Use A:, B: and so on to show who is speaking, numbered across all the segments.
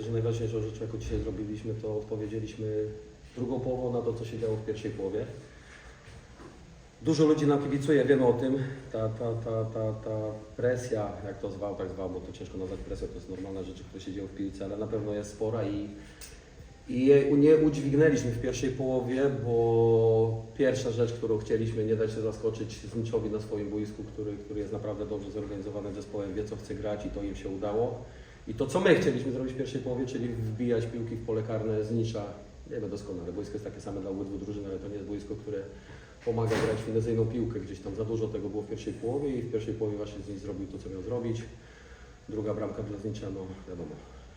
A: myślę, że najważniejszą rzeczą, jaką dzisiaj zrobiliśmy, to odpowiedzieliśmy drugą połową na to, co się działo w pierwszej połowie. Dużo ludzi nam kibicuje, wiemy o tym. Ta presja, jak to zwał, tak zwał, bo to ciężko nazwać presją, to jest normalna rzecz, która się dzieje w piłce, ale na pewno jest spora i jej nie udźwignęliśmy w pierwszej połowie, bo pierwsza rzecz, którą chcieliśmy, nie dać się zaskoczyć Zniczowi na swoim boisku, który jest naprawdę dobrze zorganizowanym zespołem, wie co chce grać i to im się udało. I to, co my chcieliśmy zrobić w pierwszej połowie, czyli wbijać piłki w pole karne Znicza, wiemy doskonale, boisko jest takie same dla obydwu drużyn, ale to nie jest boisko, które pomaga grać finezyjną piłkę. Gdzieś tam za dużo tego było w pierwszej połowie i w pierwszej połowie właśnie Znicz zrobił to, co miał zrobić. Druga bramka dla Znicza, no wiadomo,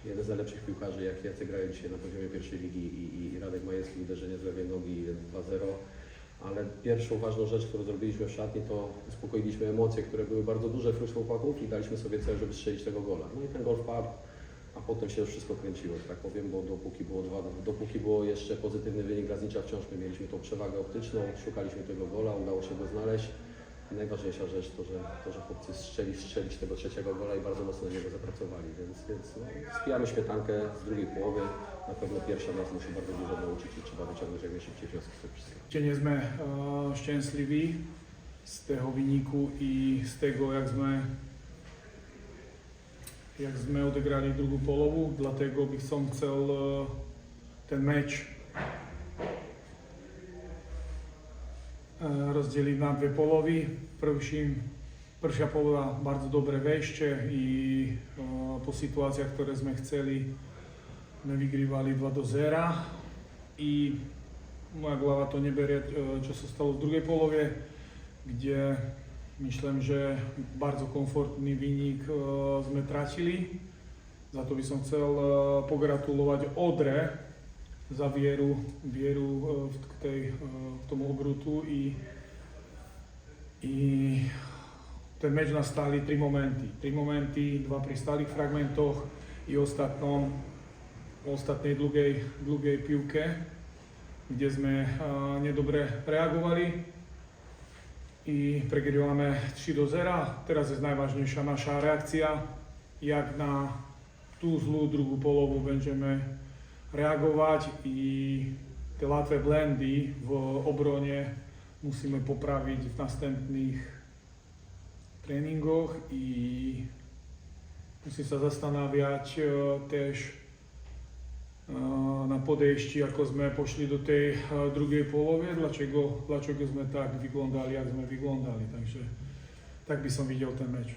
A: jeden z najlepszych piłkarzy, jacy grają dzisiaj na poziomie pierwszej ligi i Radek Majewski, uderzenie z lewej nogi 2-0. Ale pierwszą ważną rzecz, którą zrobiliśmy w szatni, to uspokoiliśmy emocje, które były bardzo duże wśród chłopaków i daliśmy sobie cel, żeby strzelić tego gola. No i ten gol wpadł, a potem się już wszystko kręciło, że tak powiem, bo dopóki było jeszcze pozytywny wynik dla Znicza, wciąż my mieliśmy tą przewagę optyczną, szukaliśmy tego gola, udało się go znaleźć. I najważniejsza rzecz to, że chłopcy strzelić tego trzeciego gola i bardzo mocno na niego zapracowali, więc no, spijamy śmietankę z drugiej połowy. Na pewno pierwsza nas musi bardzo dużo nauczyć i trzeba wyciągnąć jak najszybciej wnioski z tego wszystkiego.
B: Ešte nie sme šťastliví z toho výniku i z tego, jak sme odegrali druhú polovu, dlatego bych som chcel ten meč rozdeliť na dve polovy. Prvšia polova bardzo dobre vešte i po situáciách, ktoré sme chceli, sme vygrívali 2-0 i moja hlava to neberie, čo sa stalo v druhej polove, kde myslím, že bardzo komfortný výnik sme tratili. Za to by som chcel pogratulovať Odre za vieru k tomu obrutu i ten meč nastali tri momenty, dva pri stálych fragmentoch i ostatnej dlhej pivke, kde sme nedobre reagovali i pregrívame 3-0. Teraz je najvážnejšia naša reakcia, jak na tú zlú druhú polovu budeme reagovať i tie ľatvé blendy v obrone musíme popraviť v następných tréningoch i musím sa zastanawiać też na podejście, ako sme pošli do tej druhej polovy, dlaczego sme tak vyglądali, jak sme vyglądali. Takže tak by som videl ten meč.